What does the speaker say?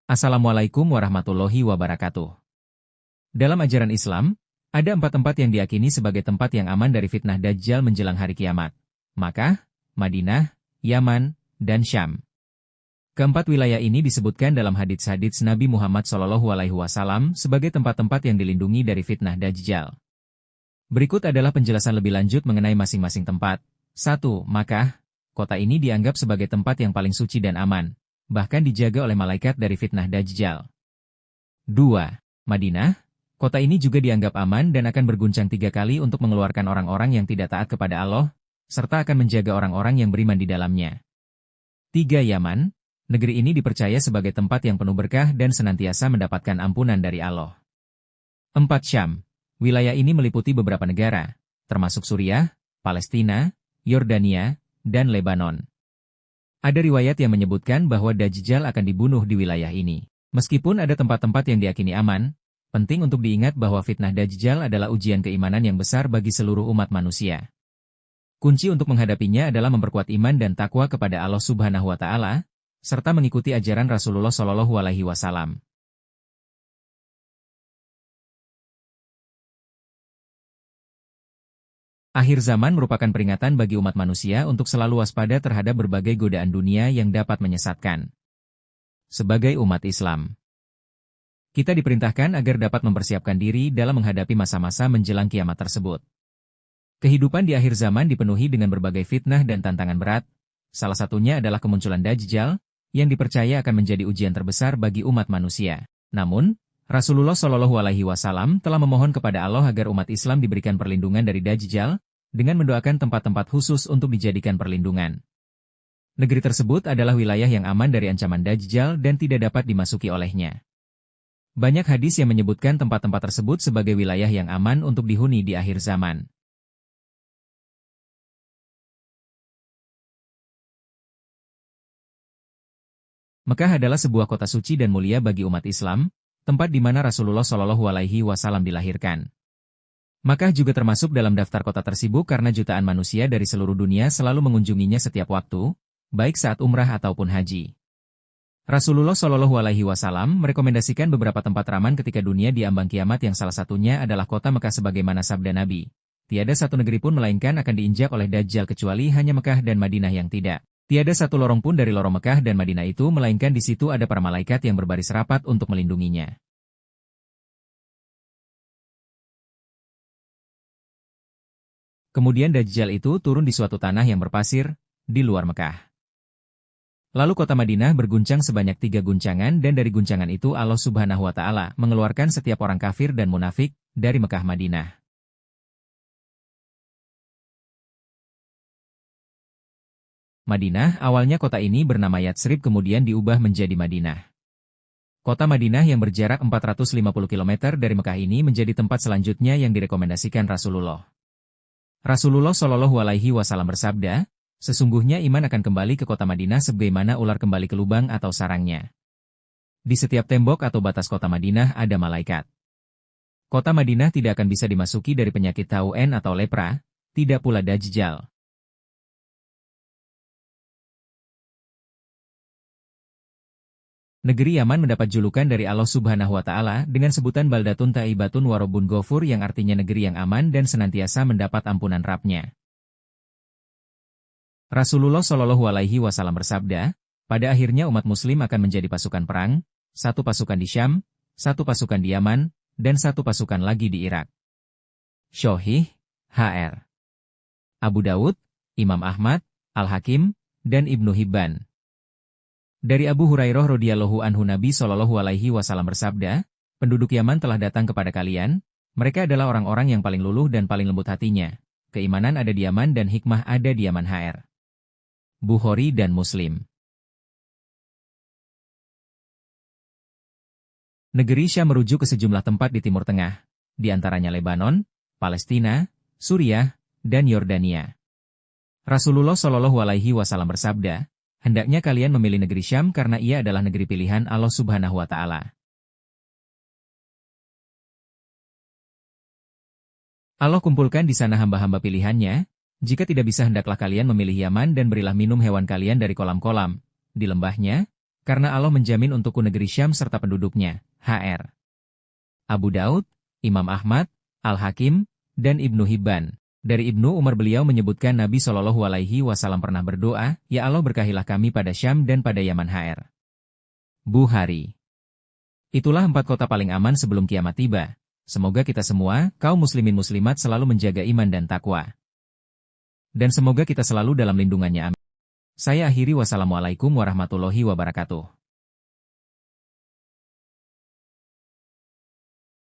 Assalamualaikum warahmatullahi wabarakatuh. Dalam ajaran Islam, ada 4 tempat yang diyakini sebagai tempat yang aman dari fitnah Dajjal menjelang hari kiamat. Makkah, Madinah, Yaman, dan Syam. Keempat wilayah ini disebutkan dalam hadits-hadits Nabi Muhammad SAW sebagai tempat-tempat yang dilindungi dari fitnah Dajjal. Berikut adalah penjelasan lebih lanjut mengenai masing-masing tempat. 1. Makkah. Kota ini dianggap sebagai tempat yang paling suci dan aman, bahkan dijaga oleh malaikat dari fitnah Dajjal. 2. Madinah. Kota ini juga dianggap aman dan akan berguncang 3 kali untuk mengeluarkan orang-orang yang tidak taat kepada Allah, serta akan menjaga orang-orang yang beriman di dalamnya. 3. Yaman. Negeri ini dipercaya sebagai tempat yang penuh berkah dan senantiasa mendapatkan ampunan dari Allah. 4. Syam. Wilayah ini meliputi beberapa negara, termasuk Suriah, Palestina, Yordania, dan Lebanon. Ada riwayat yang menyebutkan bahwa Dajjal akan dibunuh di wilayah ini. Meskipun ada tempat-tempat yang diyakini aman, penting untuk diingat bahwa fitnah Dajjal adalah ujian keimanan yang besar bagi seluruh umat manusia. Kunci untuk menghadapinya adalah memperkuat iman dan takwa kepada Allah Subhanahu wa Ta'ala, serta mengikuti ajaran Rasulullah SAW. Akhir zaman merupakan peringatan bagi umat manusia untuk selalu waspada terhadap berbagai godaan dunia yang dapat menyesatkan. Sebagai umat Islam, kita diperintahkan agar dapat mempersiapkan diri dalam menghadapi masa-masa menjelang kiamat tersebut. Kehidupan di akhir zaman dipenuhi dengan berbagai fitnah dan tantangan berat, salah satunya adalah kemunculan Dajjal, yang dipercaya akan menjadi ujian terbesar bagi umat manusia. Namun, Rasulullah SAW telah memohon kepada Allah agar umat Islam diberikan perlindungan dari Dajjal, dengan mendoakan tempat-tempat khusus untuk dijadikan perlindungan. Negeri tersebut adalah wilayah yang aman dari ancaman Dajjal dan tidak dapat dimasuki olehnya. Banyak hadis yang menyebutkan tempat-tempat tersebut sebagai wilayah yang aman untuk dihuni di akhir zaman. Mekah adalah sebuah kota suci dan mulia bagi umat Islam, tempat di mana Rasulullah SAW dilahirkan. Makkah juga termasuk dalam daftar kota tersibuk karena jutaan manusia dari seluruh dunia selalu mengunjunginya setiap waktu, baik saat umrah ataupun haji. Rasulullah SAW merekomendasikan beberapa tempat raman ketika dunia diambang kiamat yang salah satunya adalah kota Mekah sebagaimana sabda Nabi. Tiada satu negeri pun melainkan akan diinjak oleh Dajjal kecuali hanya Mekah dan Madinah yang tidak. Tiada satu lorong pun dari lorong Mekah dan Madinah itu melainkan di situ ada para malaikat yang berbaris rapat untuk melindunginya. Kemudian Dajjal itu turun di suatu tanah yang berpasir, di luar Mekah. Lalu kota Madinah berguncang sebanyak 3 guncangan dan dari guncangan itu Allah Subhanahu wa Ta'ala mengeluarkan setiap orang kafir dan munafik dari Mekah Madinah. Madinah, awalnya kota ini bernama Yatsrib kemudian diubah menjadi Madinah. Kota Madinah yang berjarak 450 km dari Mekah ini menjadi tempat selanjutnya yang direkomendasikan Rasulullah. Rasulullah SAW bersabda, sesungguhnya iman akan kembali ke kota Madinah sebagaimana ular kembali ke lubang atau sarangnya. Di setiap tembok atau batas kota Madinah ada malaikat. Kota Madinah tidak akan bisa dimasuki dari penyakit taun atau lepra, tidak pula Dajjal. Negeri Yaman mendapat julukan dari Allah Subhanahu wa Ta'ala dengan sebutan Baldatun Taibatun Warobun Ghafur yang artinya negeri yang aman dan senantiasa mendapat ampunan Rabb-Nya. Rasulullah SAW bersabda, pada akhirnya umat muslim akan menjadi pasukan perang, 1 pasukan di Syam, 1 pasukan di Yaman, dan 1 pasukan lagi di Irak. Sahih, Hr. Abu Dawud, Imam Ahmad, Al-Hakim, dan Ibnu Hibban. Dari Abu Hurairah radhiyallahu anhu Nabi SAW bersabda, penduduk Yaman telah datang kepada kalian, mereka adalah orang-orang yang paling luluh dan paling lembut hatinya. Keimanan ada di Yaman dan hikmah ada di Yaman. Hr. Bukhari dan Muslim. Negeri Syam merujuk ke sejumlah tempat di Timur Tengah, di antaranya Lebanon, Palestina, Suriah, dan Yordania. Rasulullah SAW bersabda, hendaknya kalian memilih negeri Syam karena ia adalah negeri pilihan Allah Subhanahu wa Ta'ala. Allah kumpulkan di sana hamba-hamba pilihannya, jika tidak bisa hendaklah kalian memilih Yaman dan berilah minum hewan kalian dari kolam-kolam, di lembahnya, karena Allah menjamin untukku negeri Syam serta penduduknya. Hr. Abu Daud, Imam Ahmad, Al-Hakim, dan Ibnu Hibban. Dari Ibnu Umar beliau menyebutkan Nabi Shallallahu Alaihi Wasallam pernah berdoa, "Ya Allah berkahilah kami pada Syam dan pada Yaman." Hr. Bukhari. Itulah 4 kota paling aman sebelum kiamat tiba. Semoga kita semua, kaum muslimin muslimat selalu menjaga iman dan takwa. Dan semoga kita selalu dalam lindungannya. Amin. Saya akhiri, wassalamualaikum warahmatullahi wabarakatuh.